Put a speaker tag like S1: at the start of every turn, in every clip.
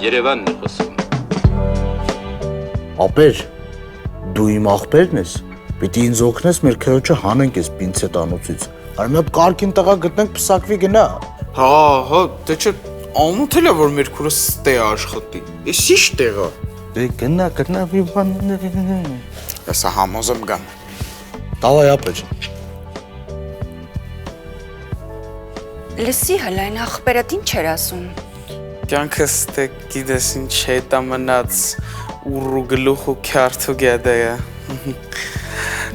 S1: Երևանն է խոսում։
S2: Ապեր, դու իմ աղբերն ես, պիտի ինձ օգնես մեր քրոջը հանենք ես պինցետանոցից, արի մի հատ կարգին տղա գտնենք պսակվի գնա։
S3: Հա, դե չէ, անոթ էլ է, որ մեր քուրը ստե աշխատի, ես ինչ տեղա։
S2: Դե գնա մի բան։
S3: Եսա համոզեմ գամ։
S2: Դավայ ապեր։
S4: Լսի հլայն աղբերդ ինչ էր ասում։
S3: Կյանքը ստե գիտես ինչ հետա մնաց ուրու գլուխու քյարթու գեդեը։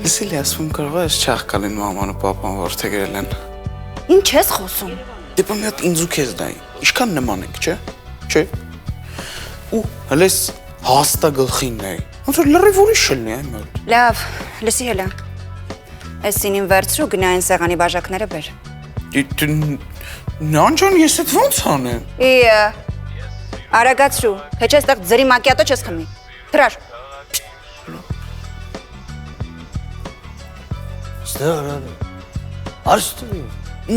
S3: Լսի լի ասում կարող ես չաղկալին մաման ու պապան որդեգրել են։
S4: Ինչ ես խոսում։
S3: Դեպա մի հատ ինձ ու քեզ դայի, իշքան նման եք, չէ։ Ու հլես հաստա գլխինն էի, ոնց որ լրիվ ուրիշ շլնի այ մոտ։
S4: Լավ, լսի հլա։ Այս սինին վերցրու գնա այն սեղանի բաժակները բեր։
S3: Նանջան ես էդ ոնց անեմ։
S4: Իա, արագացրու, հեչ ես տեղ ձրի մակյատո չես խմի, թրար։
S2: Ստեղ արստի,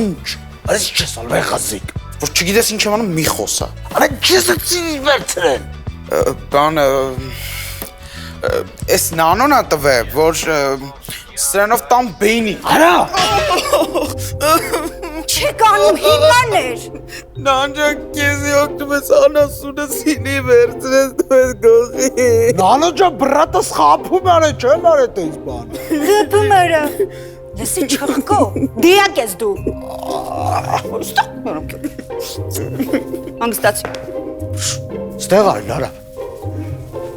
S2: ինչ, արես չես ալվայ խազիկ։
S3: Որ չգիտես ինչ եմ անում մի խոսա։
S2: Արա չես ծինի վերցրեն։
S3: Բան, ես նանոն ա տվե, որ սրանով տան բեյնի։
S2: Արա։
S4: Չեք անում հիման էր։
S3: Նանջան կեզի ոգնում ես անասունը սինի վերցրես դու ես գողի։
S2: Նանոջա բրատս խապում արե, չեմ արետ ես բան։
S4: Ղպում արա։ Լսի չխկո, դիակ ես դու։ Անգստացի։
S2: Ստեղ արի, լարա։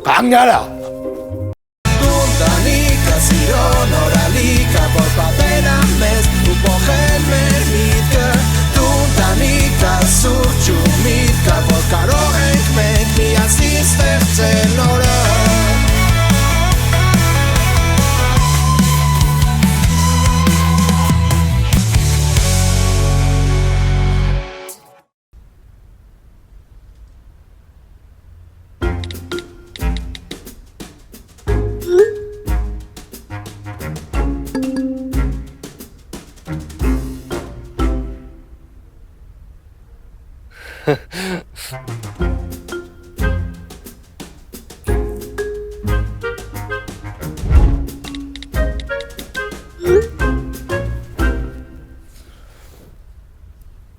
S2: Կանգ արա։
S5: Տունտանիկա սիրո նորալիկա, որ պատել ամես ու պոխել մեր միտքը։ Տունտանիկա սուրճ ու միտքա, որ կարող ենք մենք միասին ստեղծել նորը։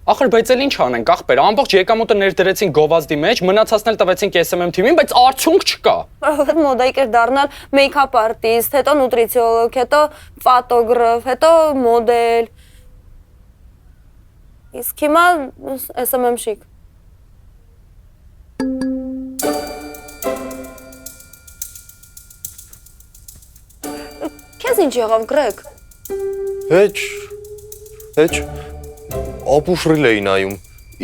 S6: Ախր, բայց էլ ինչ անենք, ախպեր, ամբողջ եկամուտը ներդրեցին գովազդի մեջ, մնացածն էլ տվեցինք SMM թիմին, բայց արդյունք չկա։
S7: Այդ մոդայիկ էր դառնալ մեյքափ արտիստ, հետո նուտրիցիոլոգ, հետո ֆոտոգրաֆ, հետո մոդել։ Իսկ հիմա SMM-շիկ։ Քեզ ինչ եղավ, Գրեգ։
S8: Հեչ, ապուշրիլ էի նայում,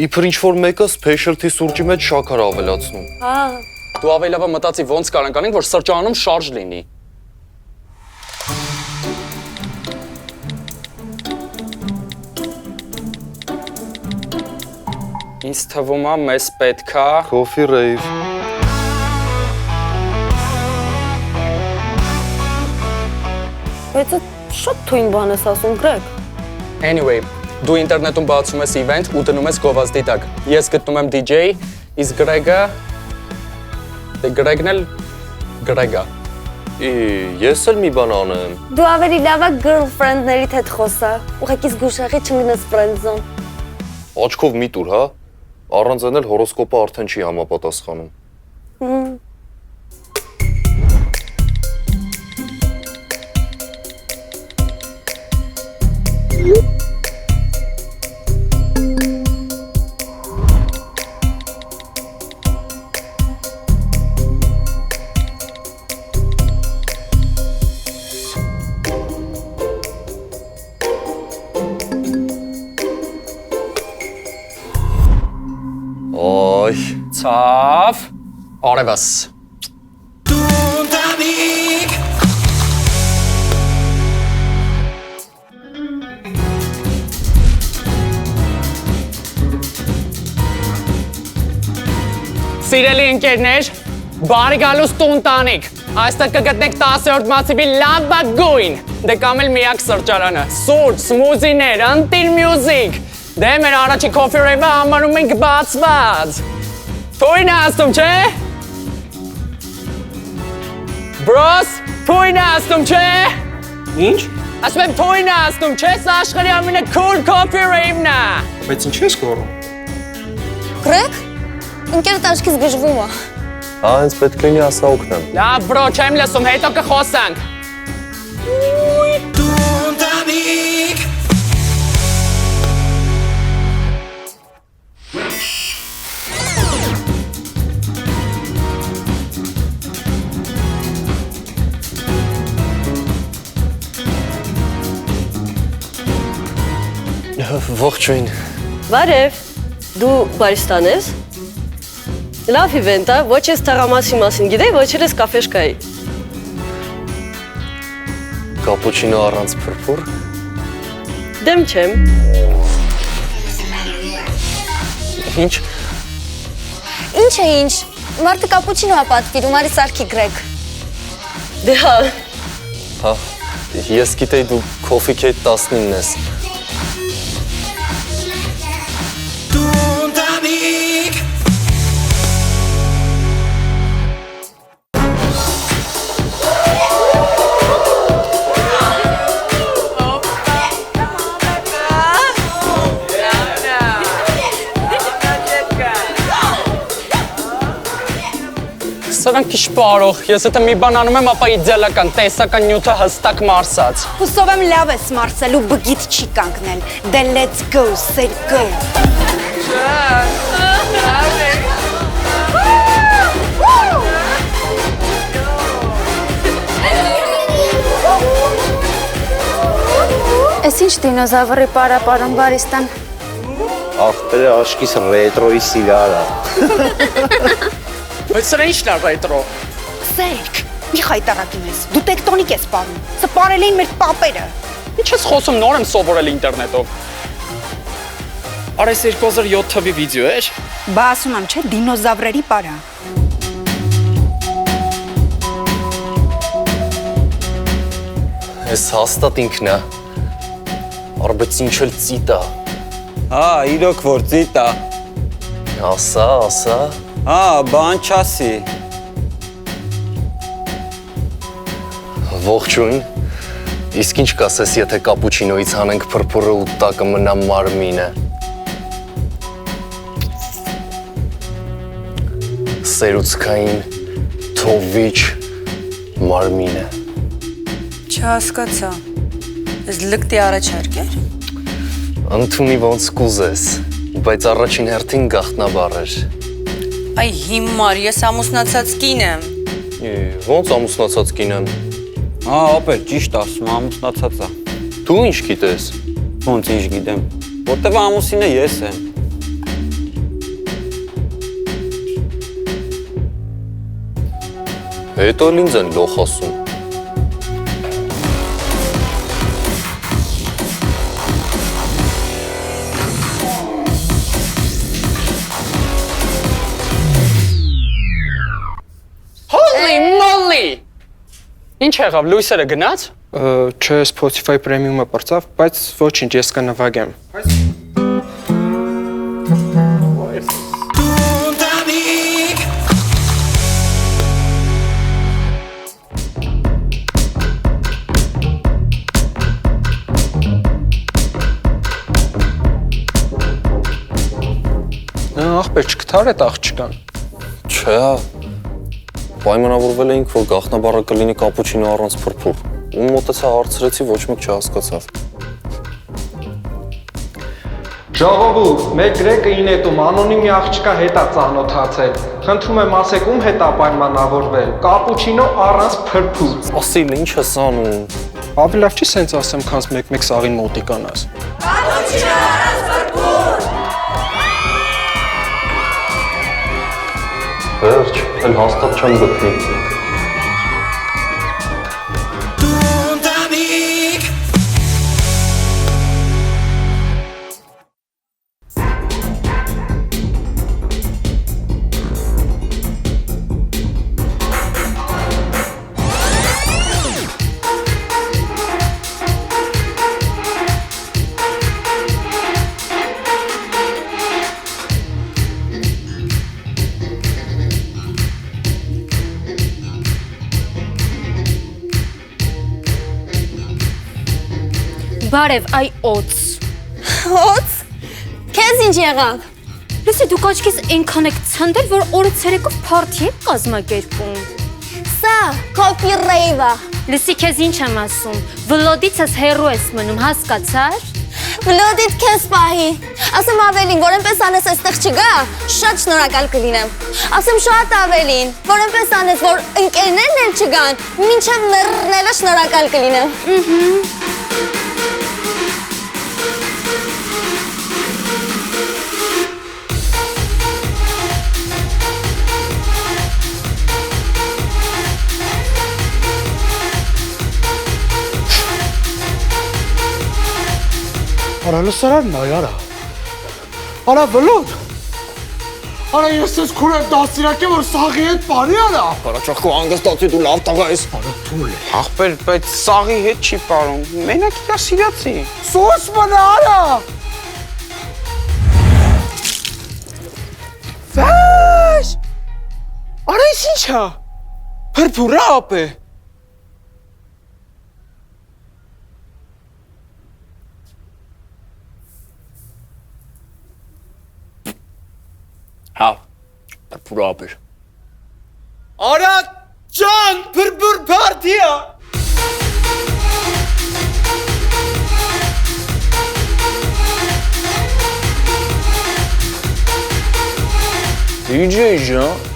S8: իբր ինչ-որ մեկը սպեշլթի սուրճի մեջ շաքար ավելացնում։
S7: Հա։
S6: Դու ավելի լավ մտածի ոնց կարանք անենք, որ սրճարանում շարժ լինի։ Ինձ թվում է մեզ պետքա
S8: Coffee rave։
S7: Բայց շատ թույն բան ես ասում, Գրեգ։
S6: Anyway, դու ինտերնետում բացում ես event ու դնում ես գովազդի տակ։ Ես գտնում եմ DJ, իսկ Գրեգը դե Գրեգն էլ Գրեգա։
S8: Ես էլ մի բան անեմ։
S7: Դու ավելի լավ է girlfriend-ներիդ հետ խոսա։ Ուղղակի զգուշախի չմնաս friend zone։
S8: Աչքով մի տուր, հա։ Առանց այն էլ հորոսկոպը արդեն չի համապատասխանում։ Այ,
S6: Ցավ, արևս։
S5: Տունտանիկ
S6: Սիրելի ընկերներ, բարի գալուս տունտանիկ։ Այստեղ կգտնեք 10-րդ մասիվի լավագույն, դե կամ էլ միակ սրճարանը, սուրճ, սմուզիներ, ընտիր մյուզիկ։ Դե մեր առաջի coffee rave-ը համարում ենք բացված։ Թույն է ասում, չէ։ Bros, թույն է ասում, չէ։
S1: Ինչ։
S6: Ասում եմ թույն է ասում, չէ, սա աշխարհի ամենը cool coffee rave-ն է։
S1: Բայց ինչ ես գոռում։
S7: Գրեգ, ինքերդ աչքից գժվում է։
S8: Հա, հենց պետք լինի ասա օգնեմ։
S6: Լավ, բրո, չեմ լսում, հետո կխոսանք։
S5: Տունդանիկ
S8: Ողջույն։
S9: Բարև, դու բարիստան ես։ Լավ իվենտ է, ոչ ես թաղամասի մասին գիտեի, ոչ էլ ես կաֆեշկայի։
S8: Կապուչինո առանց փրփուր։
S9: Դեմ չեմ։
S8: Ինչ։
S7: Ինչ է ինչ։ Մարդը կապուչինո է պատվիրում, արի սարքի Գրեգ։
S9: Դե հա,
S8: Հա, ես գիտեի դու Coffee Cake 19-ն ես։
S5: Տունդանիկ
S6: Սրանք ինչ բարող, ես եթե մի բան անում եմ, ապա իդեալական, տեսական նյութը հստակ մարսած։
S4: Հուսով եմ լավ ես մարսելու բգիտ չի կանգնել։ Դե let's go, Սերգո։
S10: Էս ինչ դինոզավրի պարապարում բարիստան։
S11: Ախպերը աշկիս ռետրոյի սիրարա։
S6: Բայց սրա ինչն է ռետրո։
S4: Սերգ, մի խայտարակի մեզ։ Դու տեկտոնիկ ես սպառում։ Սպառել էին մեր պապերը։
S6: Ինչ ես խոսում, նոր եմ սովորել ինտերնետով։ Արես 2007 թվի վիդեո էր։
S4: Բա ասում եմ, չէ, դինոզավրերի պարա։
S8: Ես հաստատ ինքն է։ Արբեց ինչ էլ ծիտ է։
S11: Հա, իրոք որ ծիտ է։
S8: Ասա, ասա։
S11: Հա, բան չասի։
S8: Ողջույն։ Իսկ ինչ կասես, եթե կապուչինոից հանենք փրփուրը ու տակը մնա մարմինը։ Սերուցքային թովիչ մարմինը։
S10: Չհասկացա։ Ես լկտի առաջարկ էր։
S8: Ընդունի ոնց կուզես, բայց առաջին հերթին գաղտնաբար էր։
S10: Այ հիմար, ես ամուսնացած կին եմ։
S8: Ոնց ամուսնացած կին եմ։
S11: Հա, ապեր, ճիշտ ասում, ամուսնացած է։
S8: Դու ինչ գիտես։
S11: Ոնց ինչ գիտեմ։ Որտեվ ամուսինը ես եմ։
S8: Հետո ինձ են լոխ ասում։
S6: Holy moly! Ինչ եղավ, լույսերը գնաց։
S1: Չէ, Spotify Premium-ը պրծավ, բայց ոչինչ, ես կնվագեմ։
S5: Տունդանիկ
S1: Ախպեր, չկթար այդ աղջկան։
S8: Չէ, պայմանավորվել էինք, որ գաղտնաբառը կլինի կապուչինո առանց փրփուր։ Ում մոտեցա հարցրեցի, ոչ մեկ չհասկացավ։
S1: Ժողովուրդ, մեր գրեկը ինետում անոնիմ մի աղջկա հետ է ծանոթացել։ Խնդրում եմ ասեք, ում հետ է պայմանավորվել։ Կապուչինո առանց փրփուր։
S8: Ասիլ, ինչ ես անում։
S1: Ավելի լավ չի սենց ասեմ, քանց մեկ-մեկ սաղին մոտիկանաս։
S5: Կապուչինո առանց փրփուր
S8: Վերջ, էլ հաստատ չեմ գտնի։
S5: Տունդանիկ
S12: բարև, այ օծ։
S7: Օծ։ Քեզ ինչ եղավ։
S12: Լսի դուք աչքից այնքան եք ցնդել, որ օրը ցերեկով փարթի եք կազմակերպում։
S7: Սա կոպի ռեյվա։
S12: Լսի քեզ ինչ եմ ասում։ Վլոդիցս հերո ես մնում, հասկացար։
S7: Վլոդիդ քեզ պահի։ Ասեմ ավելին, որ այնպես անես այստեղ չգա, շատ շնորհակալ կլինեմ։ Ասեմ շատ ավելին, որ այնպես անես, որ ընկերներն էլ չգան, մինչև մեռնելը շնորհակալ կլինեմ։
S2: Արա լսարանն այ արա։ Արա վլոդ։ Արա ես ես քուր եմ դասիրակ եմ, որ սաղի հետ պանի արա։
S11: Կարաչախկու հանգստացի դու լավ տղա ես։
S2: Արա թույլ է։
S3: Ախպեր, բայց սաղի հետ չի պարում։ Մենակ իրա սիրացի։
S2: Սոս մնա արա։
S3: Վաշ։ Արա ես ինչա։ Փրփուրա ապե։
S11: Հա, փրփուրա ապեր։
S3: Արա ջան, փրփուր փարթիա։
S11: DJ ջան։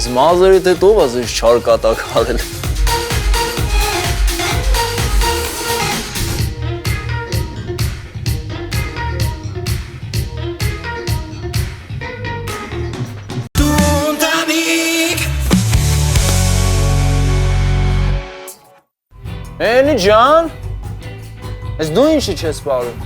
S11: Զմազերիդ հետ ով ազես չար կատակ արել։ Էնի ջան, ես դու ինչի չես պարում։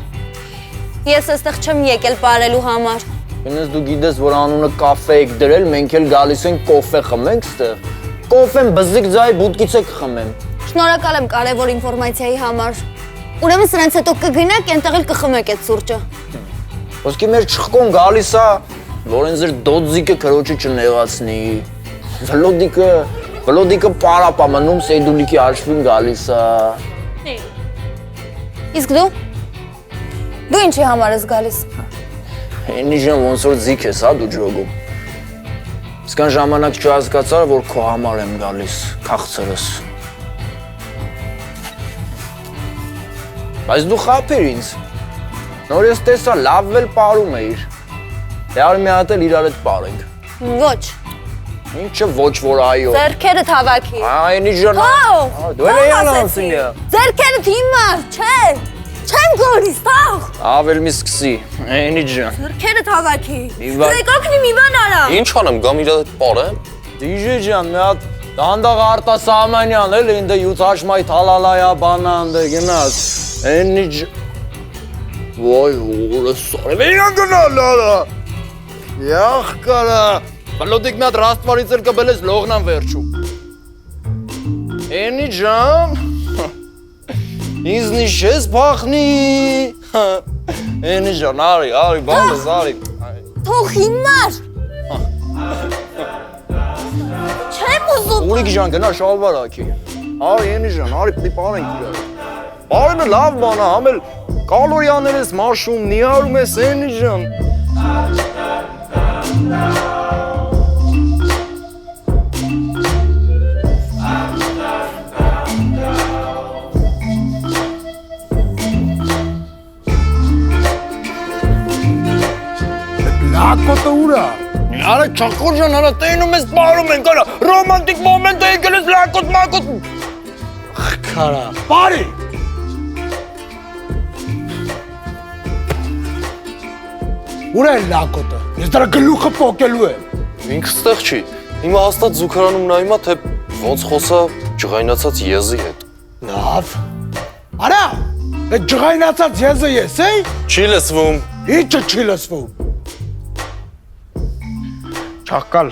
S7: Ես այստեղ չեմ եկել պարելու համար։
S11: Ինձ դու գիտես, որ անունը կաֆե եք դրել, մենք էլ գալիս ենք կոֆե խմենք ստեղ։ Կոֆեն բզիկ ձայի բուտկից եք խմեմ։
S7: Շնորհակալ եմ կարևոր ինֆորմացիայի համար։ Ուրեմն սրանց հետո կգնաք, այնտեղ էլ կխմեք այդ սուրճը։
S11: Ոսկի մեր չխկոն գալիս է, որ ինձ էր դոձիկը քրոջը չնեղացնի։ Վլոդիկը պարապա մնում Սեյդուլիկի արշվին գալիս է։
S7: Իսկ դու ինչի համար ես գալիս։
S11: Էնի ժան ոնց որ ձիք ես, հա դու ջոգում։ Իսկան ժամանակ չհասկացա, որ քո համար եմ գալիս, քաղցրս։ Բայց դու խափիր ինձ։ Նոր ես տեսա, լավ էլ պարում էիր։ Դե արի մի հատ էլ իրար հետ պարենք։
S7: Ոչ։
S11: Ինչը ոչ որ այո։
S7: Ձերքերդ հավաքի։
S11: Այնի ժան։ Դու էլ էի անանցին։
S7: Ձերքերդ հիմար, չէ։ Չեմ գորիս, թող։
S11: Ավել մի սկսի, այնի ջան։
S7: Ձերքերդ հավաքի։
S11: Իվան։
S7: Եկակնի մի բան արա։
S8: Ինչ անեմ, գամ իր հետ պարեմ։
S11: DJ ջան, մի հատ դանդաղ Արտասահմանյան էլ ինձ յուծաշմայ թալալայա բանանդը գնաց։ Այնի Ոյ, ուրս սարի վեյան գնալ արա։ Յախ կարա։ Վլոդիկ մի հատ ռաստվարից էլ կբել ես լողնան վերջում։ Էնի ջան, ինձնի շես պախնի։ Էնի ջան, արի, բանս, արի։
S7: Թող հիմար։ Չեմ ուզում։
S11: Ուրիկ ջան, գնա շալվար ակի։ Արի, էնի ջան, արի, պտի պարենք իրար։ Բարենը լավ բան է, համել կալորիաներ ես մաշում, նիարում ես, էնի ջան։
S2: Լակոտը ուրա։
S11: Արա չախոր ջան, արա տենում ես պարում ենք, արա ռոմանտիկ մոմենտ է եկել ես լակոտ մակոտ։
S2: Քարա, բարի։ Ուրա է լակոտը։ Ես դրա գլուխը պոկելու եմ։
S8: Ինքը ստեղ չի։ Հիմա հաստատ զուգարանում նայում է, թե ոնց խոսա ջղայնացած եզի հետ։
S2: Լավ։ Արա, այդ ջղայնացած եզը ես, էի։
S8: Չի լսվում։
S2: Ինչը չի լսվում։
S3: Չաղկալ,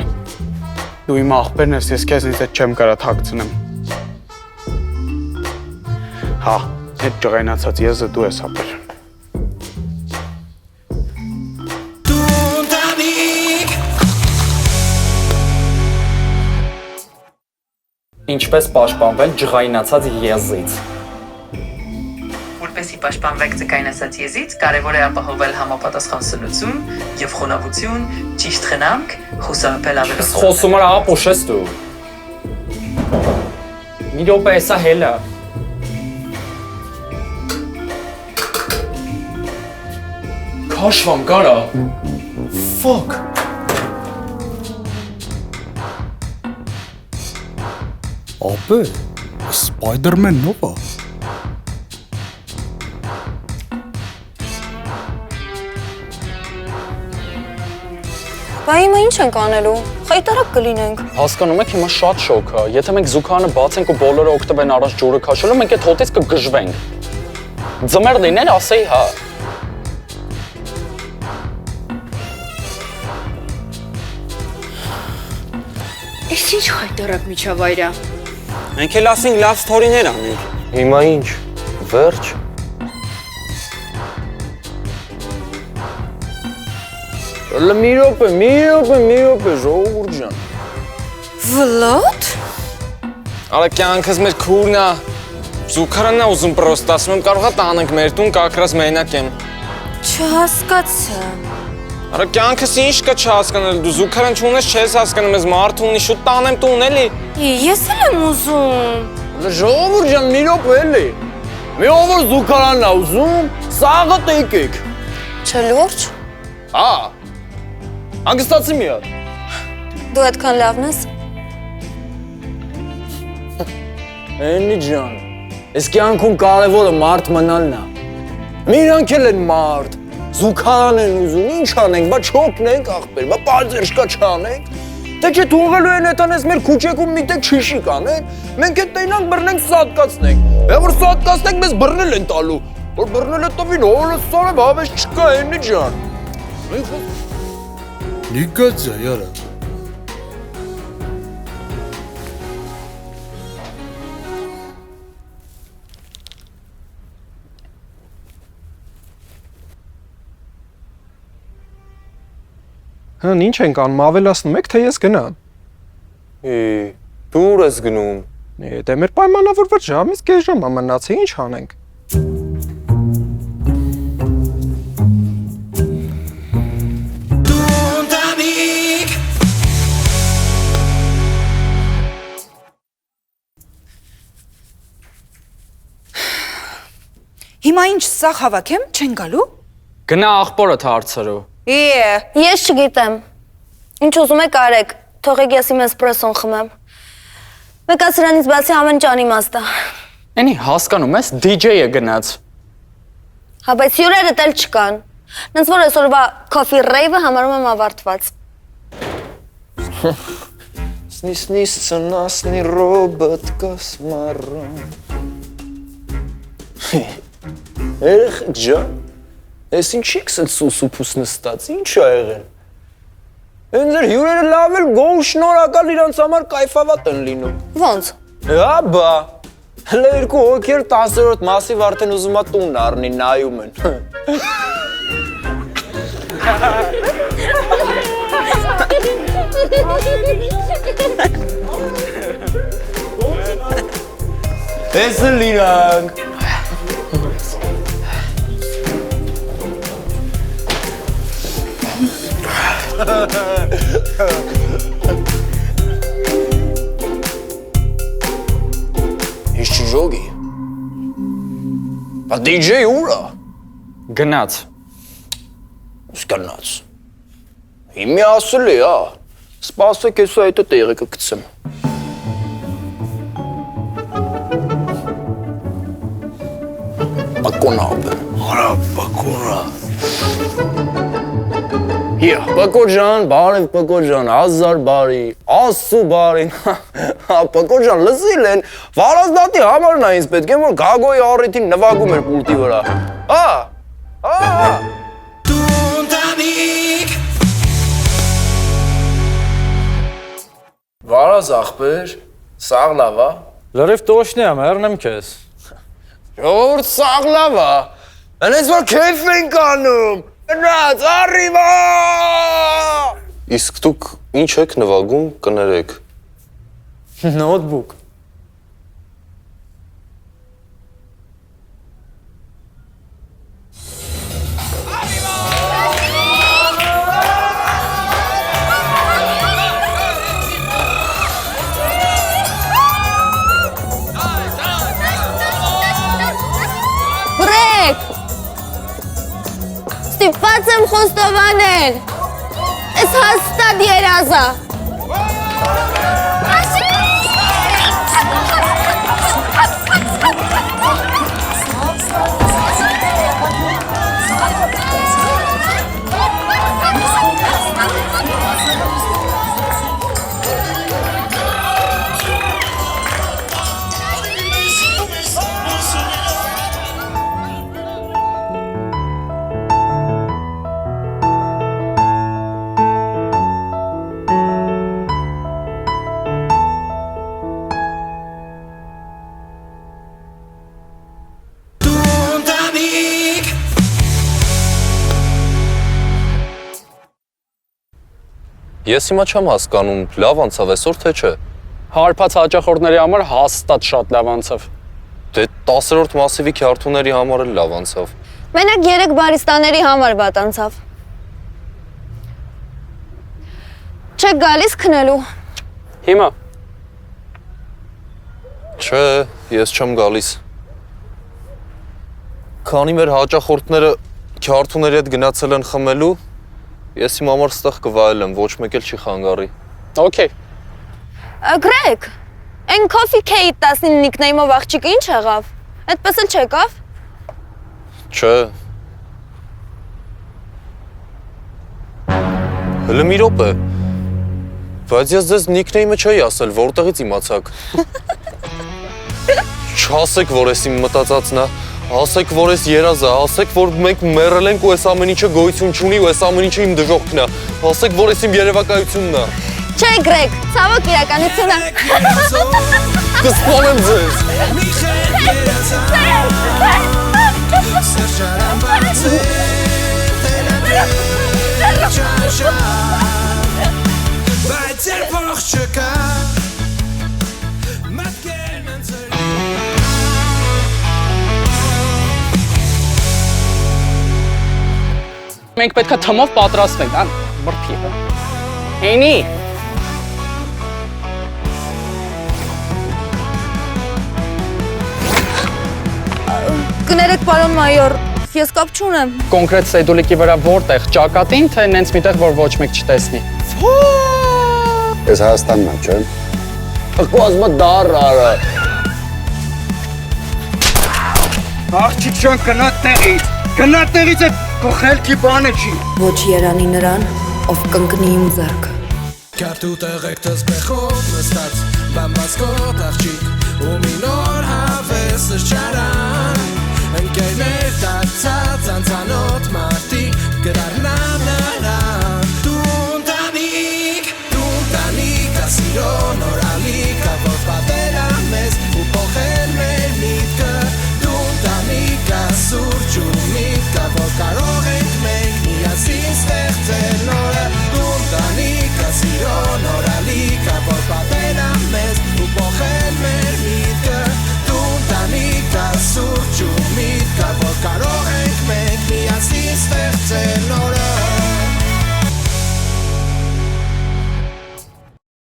S3: դու իմ աղբերն ես, ես քեզ ինձ հետ չեմ կարա թաքցնեմ։ Հա, այդ ջղայնացած եզը դու ես ապեր։
S6: Ինչպես պաշտպանվել ջղայնացած եզից։
S13: Որպեսզի պաշտպանվեք ձգայնացած եզից, կարևոր է ապահովել համապատասխան սնուցում եւ խոնավություն, ճիշտ խնամք, խուսափել ավելորդ։
S6: Խոսում արա ապոշես դու։ Մի րոպե էսա հելա։ Քաշվամ կարա։ Fuck։
S2: Ապե, Սպայդերմենն ով է։
S7: Բա հիմա ինչ ենք անելու։ Խայտարակ կլինենք։
S6: Հասկանում եք հիմա շատ շոկ է։ Եթե մենք զուգարանը բացենք ու բոլորը օգտվեն առաջ ջուրը քաշելու, մենք այդ հոտից կգժվենք։ Ձմեռ լիներ, ասեի հա։
S10: Էս ինչ խայտարակ միջավայր է։
S11: Մենք էլ ասենք լավ սթորիներ անենք։
S8: Հիմա ինչ։ Վերջ։
S11: Մի րոպե, ժողովուրդ ջան։
S10: Վլոդ։
S11: Արա կյանքս մեր քուրն է։ Զուգարանն է ուզում պրոստ, ասում եմ կարողա տանենք մեր տուն, կակրած մենակ եմ։
S10: Չհասկացա։
S11: Արա կյանքս ինչ կա չհասկանալ, դու զուգարան չունես, չես հասկանում, ես մարդ ունի, շուտ տանեմ տուն էլի։
S10: Ես էլ եմ ուզում։
S11: Ժողովուրդ ջան, մի րոպե էլի։ Մի ով որ զուգարանն է ուզում, սաղը տեկեք։
S7: Չէ լուրջ։
S11: Հա։ Անգստացի մի հատ։
S7: Դու այդքան լավն ես։
S11: Էնի ջան, ես կյանքում կարևորը մարդ մնալն է։ Միրանք էլ են մարդ, զուգարան են ուզում, ինչ անենք, բա չօգնենք ախպեր, բա պարզեր շկա չանենք։ Թե չէ թողելու են էտանես մեր քուչեքում մի տեք շիշի կանեն, մենք էտ տենանք բռնենք սատկացնենք։ Որ սատկացնենք մեզ բռնել են տալու, որ բռնել է տվին հոլը սարև հավես չկա էնի ջան։
S2: Նիկացա, յարա։
S1: Հն ինչ ենք անում, ավելացնում եք, թե ես գնամ։
S8: Դու ուր ես գնում։
S1: Դե մեր պայմանավորված ժամից կես ժամ մնացի, ինչ անենք։
S4: Հիմա ինչ սաղ հավաքեմ, չեն գալու։
S6: Գնա աղբորդ հարցրու։
S7: Ես չգիտեմ։ Ինչ ուզում եք արեք, թողեք ես իմ էսպրեսոն խմեմ։ Մեկա սրանից բացի ամեն ինչ անիմաստ է։
S6: Էնի հասկանում ես, DJ-ը գնաց։
S7: Հա, բայց հյուրերը դել չկան։ Նենց որ այսօրվա coffee rave-ը համարում եմ ավարտված։
S11: Снись ценасный робот космором. Երեխեք ջան, ես ինչի՞ք սենց սուսուփուս նստած, ինչ ա եղել։ Են ձեր հյուրերը լավ էլ գոհ շնորհակալ իրանց համար կայֆավատ են լինում։
S7: Ոնց։
S11: Հա բա, հələ երկու հոգեր 10-րդ մասիվ արդեն ուզում ա տունն առնի, նայում են։ Էս էլ իրանք։ Ես չժոգի։ Բա DJ ուրա։
S6: Գնաց։
S11: Գնաց։ Հիմի ասել է, հա։ Սպասեք ես այդը տեղը կգցեմ։ Բակոնա ապը։ Արա, բակոնա։ Հիա, Պակո ջան, բարև Պակո ջան, հազար բարի, Աստծու բարին, Պակո ջան, լսիլ են, վարազդատի համարն է ինձ պետք է, որ գագոյի առիթին նվագում էր պուլտի վրա, Վարազ աղբեր, սաղ լավ ա։
S14: Լրիվ տոշնի եմ, հեռնեմ քեզ։
S11: Ժողովուրդ սաղ լավ ա, ընես որ քեյֆ ենք անում։ Գնաց, առիվա։
S8: Իսկ դուք ինչ եք նվագում, կներեք։
S14: Նոթբուք։
S7: Ստիպված եմ խոստովանել։ Ես հաստատ երազա։
S8: Ես հիմա չեմ հասկանում, լավ անցավ այսօր թե չէ։
S6: Հարբած հաճախորդների համար հաստատ շատ լավ անցավ։
S8: Դե 10-րդ մասիվի քյարթուների համար էլ լավ անցավ։
S7: Մենակ 3 բարիստաների համար վատ անցավ։ Չեք գալիս քնելու։
S6: Հիմա։
S8: Չէ, ես չեմ գալիս։ Քանի մեր հաճախորդները քյարթուների հետ գնացել են խմելու, ես իմ համար ստեղ կվայելեմ, ոչ մեկ էլ չի խանգարի։
S6: Okay։
S7: Գրեգ, այն Coffee Kate 19 նիկնեյմով աղջիկը ինչ եղավ։ Այդպես էլ չեկավ։
S8: Չէ։ Հələ մի րոպե։ Բայց ես ձեզ նիկնեյմը չէի ասել, որտեղից իմացաք։ Չասեք, որ ես իմ մտածածն է, ասեք, որ ես երազա, ասեք, որ մենք մեռել ենք ու այս ամեն ինչը գոյություն չունի ու այս ամեն ինչը իմ դժոխքն է, ասեք, որ ես իմ երևակայությունն է։
S7: Չէ, Գրեգ, ցավոք իրականությունն է։
S8: Կսպանեմ ձեզ։
S5: Բայց երբող չկա
S6: Մենք պետք է թմով պատրաստվենք, ան բրդի։ Հենի։
S7: Կներեք, պարոն մայոր, ես կապ չունեմ։
S6: Կոնկրետ սեդուլիկի վրա որտեղ, ճակատին, թե նենց միտեղ, որ ոչ մեկ չտեսնի։
S15: Ես Հայաստանն եմ, չէ՞։
S11: Կոզմը դար արա։
S16: Աղջիկ ջան, գնա տեղից։ Գնա տեղից այդ քո խելքի բանը չի։
S17: Ոչ երանի նրան, ով կընկնի իմ ձեռքը։
S5: Քարտու տեղեք տսպեխով նստած, բամբասկոտ աղջիկ ու մի նոր հավես սրճարան, ընկերներ դարձած անծանոթ ման